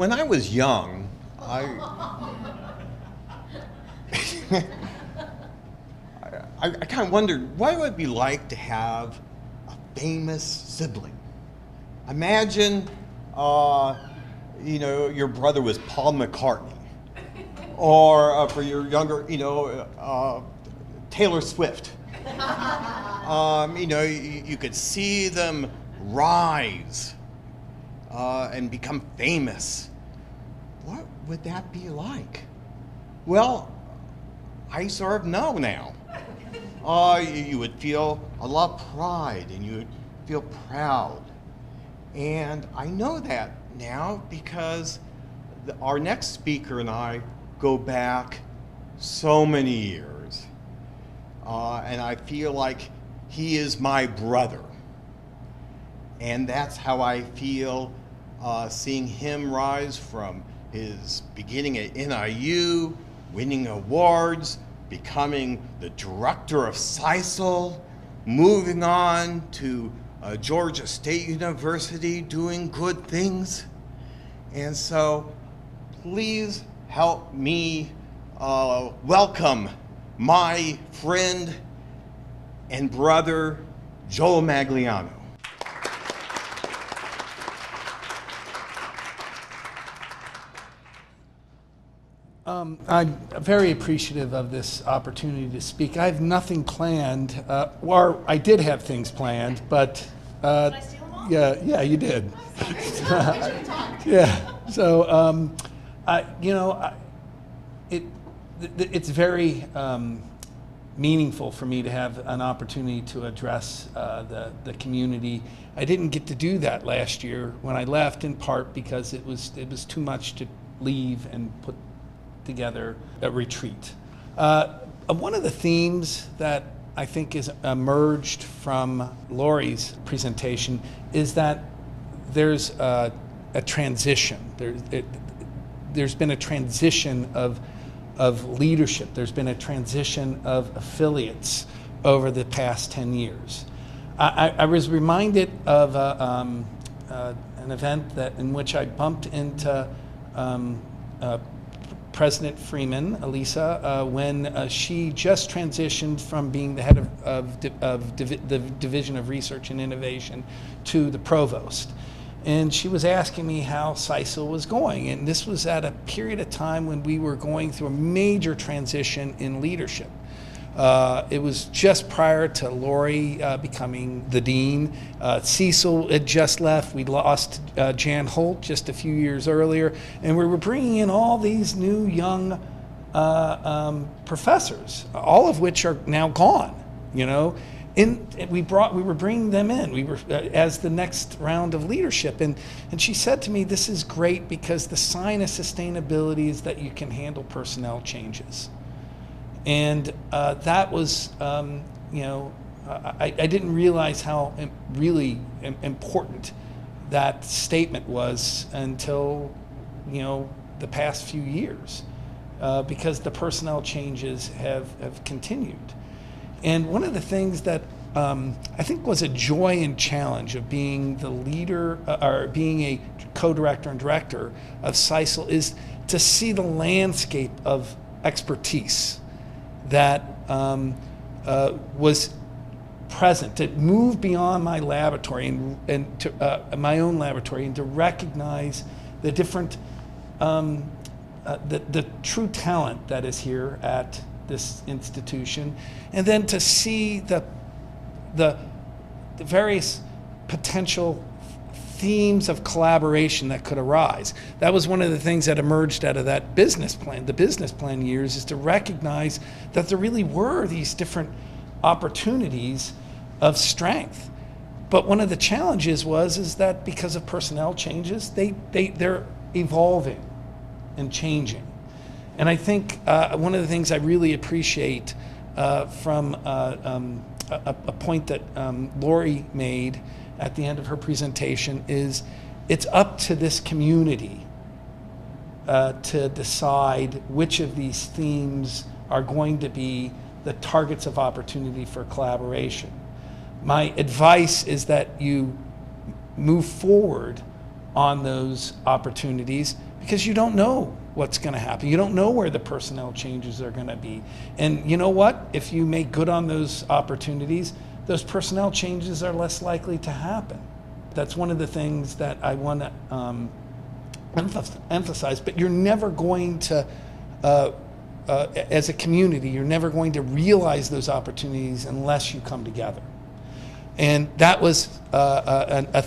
When I was young, I kind of wondered what it would be like to have a famous sibling. Imagine, your brother was Paul McCartney, or for your younger, Taylor Swift. You could see them rise and become famous. What would that be like? Well, I sort of know now. You would feel a lot of pride and you would feel proud. And I know that now because our next speaker and I go back so many years. And I feel like he is my brother. And that's how I feel seeing him rise from his beginning at NIU, winning awards, becoming the director of CISLL, moving on to Georgia State University, doing good things. And so please help me welcome my friend and brother, Joe Magliano. I'm very appreciative of this opportunity to speak. I have nothing planned, or I did have things planned, but Did I steal them all? yeah, you did. Sorry. Yeah. So, it's very meaningful for me to have an opportunity to address the community. I didn't get to do that last year when I left, in part because it was too much to leave and put together a retreat. One of the themes that I think is emerged from Lori's presentation is that there's a transition. There's been a transition of leadership. There's been a transition of affiliates over the past 10 years. I was reminded of an event in which I bumped into President Freeman, Elisa, when she just transitioned from being the head of the Division of Research and Innovation to the provost. And she was asking me how CISLL was going. And this was at a period of time when we were going through a major transition in leadership. It was just prior to Lori becoming the dean. CISLL had just left. We lost Jan Holt just a few years earlier, and we were bringing in all these new young professors, all of which are now gone. We were bringing them in. We were as the next round of leadership, and she said to me, "This is great because the sign of sustainability is that you can handle personnel changes." And that was, I didn't realize how really important that statement was until, the past few years, because the personnel changes have continued. And one of the things that I think was a joy and challenge of being the leader or being a co-director and director of CISLL is to see the landscape of expertise that was present, to move beyond my laboratory and to my own laboratory, and to recognize the different, the true talent that is here at this institution, and then to see the various potential themes of collaboration that could arise. That was one of the things that emerged out of that business plan, the business plan years, is to recognize that there really were these different opportunities of strength. But one of the challenges is that because of personnel changes, they're evolving and changing. And I think one of the things I really appreciate from a point that Lori made at the end of her presentation is it's up to this community to decide which of these themes are going to be the targets of opportunity for collaboration. My advice is that you move forward on those opportunities because you don't know what's going to happen. You don't know where the personnel changes are going to be. And you know what? If you make good on those opportunities, those personnel changes are less likely to happen. That's one of the things that I want to emphasize, but you're never going to, as a community, you're never going to realize those opportunities unless you come together. And that was another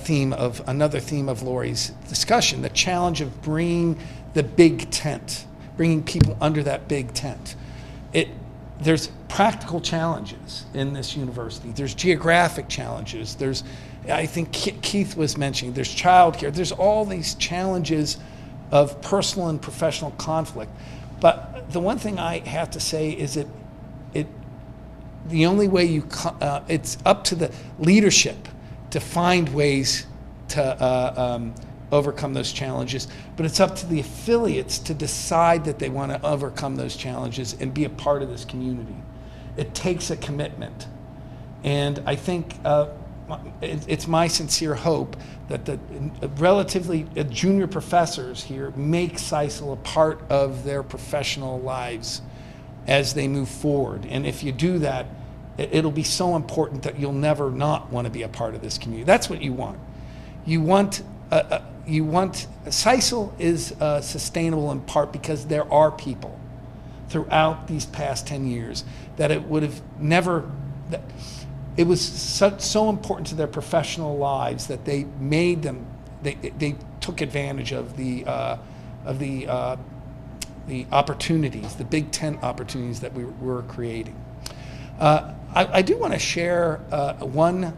theme of Lori's discussion, the challenge of bringing the big tent, bringing people under that big tent. There's practical challenges in this university. There's geographic challenges. I think Keith was mentioning, there's childcare. There's all these challenges of personal and professional conflict. But the one thing I have to say is the only way it's up to the leadership to find ways to overcome those challenges, but it's up to the affiliates to decide that they want to overcome those challenges and be a part of this community. It takes a commitment. And I think it's my sincere hope that the relatively junior professors here make CISLL a part of their professional lives as they move forward. And if you do that, it'll be so important that you'll never not want to be a part of this community. That's what you want. You want CISLL is sustainable in part because there are people throughout these past 10 years that it would have never, it was so important to their professional lives that they made them, they took advantage of the opportunities, the big tent opportunities that we were creating. I do want to share one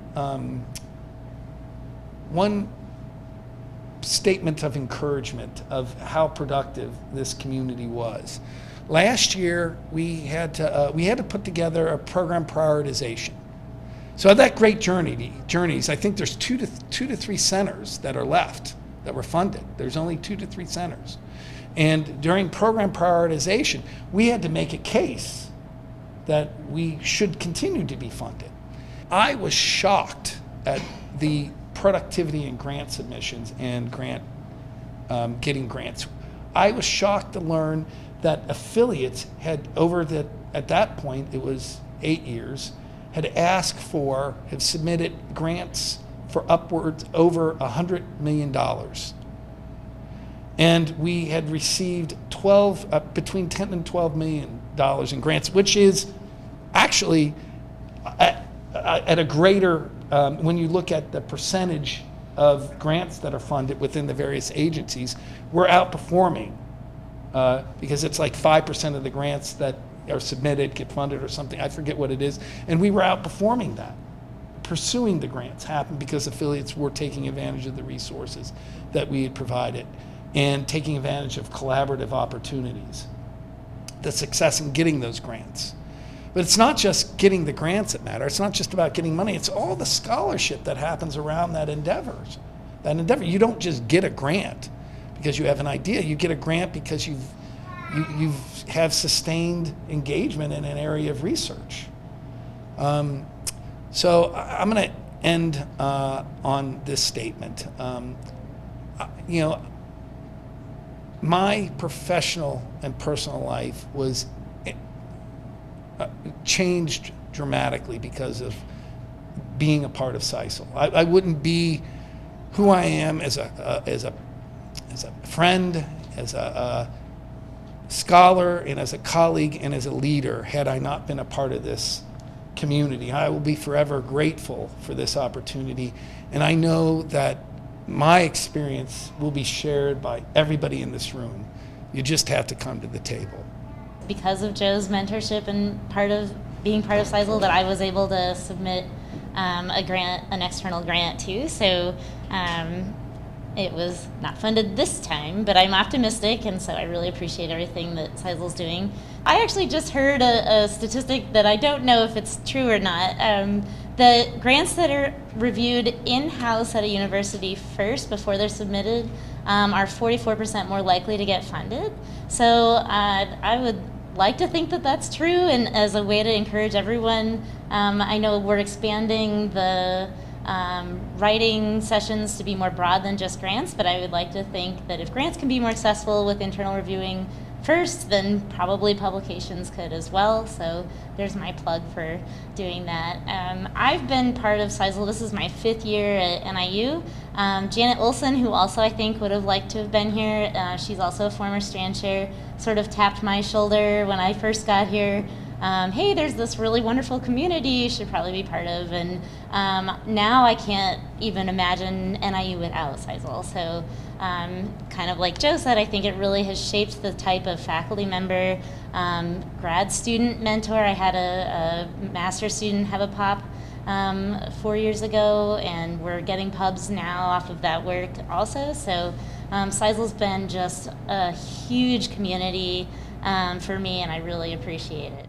statement of encouragement of how productive this community was. Last year, we had to put together a program prioritization. So that great journeys, I think there's two to three centers that are left that were funded. There's only 2 to 3 centers. And during program prioritization, we had to make a case that we should continue to be funded. I was shocked at the productivity in grant submissions and getting grants. I was shocked to learn that affiliates had at that point, it was 8 years, had submitted grants for upwards over $100 million. And we had received between $10 and $12 million in grants, which is actually at a greater, when you look at the percentage of grants that are funded within the various agencies, we're outperforming because it's like 5% of the grants that are submitted get funded or something. I forget what it is. And we were outperforming that. Pursuing the grants happened because affiliates were taking advantage of the resources that we had provided and taking advantage of collaborative opportunities, the success in getting those grants. But it's not just getting the grants that matter. It's not just about getting money. It's all the scholarship that happens around that endeavor. You don't just get a grant because you have an idea. You get a grant because you have sustained engagement in an area of research. So I'm going to end on this statement. My professional and personal life was changed dramatically because of being a part of CISLL. I wouldn't be who I am as a friend, as a scholar, and as a colleague, and as a leader had I not been a part of this community. I will be forever grateful for this opportunity, and I know that my experience will be shared by everybody in this room. You just have to come to the table. Because of Joe's mentorship and being part of CISLL, that I was able to submit an external grant too. So it was not funded this time, but I'm optimistic, and so I really appreciate everything that CISLL's doing. I actually just heard a statistic that I don't know if it's true or not. The grants that are reviewed in-house at a university first before they're submitted are 44% more likely to get funded. So I would like to think that that's true, and as a way to encourage everyone, I know we're expanding the writing sessions to be more broad than just grants, but I would like to think that if grants can be more accessible with internal reviewing first, then probably publications could as well. So there's my plug for doing that. I've been part of CISLL. This is my 5th year at NIU. Janet Olson, who also I think would have liked to have been here, she's also a former Strand Chair, sort of tapped my shoulder when I first got here. Hey, there's this really wonderful community you should probably be part of. And now I can't even imagine NIU without CISLL. So kind of like Joe said, I think it really has shaped the type of faculty member, grad student mentor. I had a master's student have a pop 4 years ago, and we're getting pubs now off of that work also. So CISLL's been just a huge community for me, and I really appreciate it.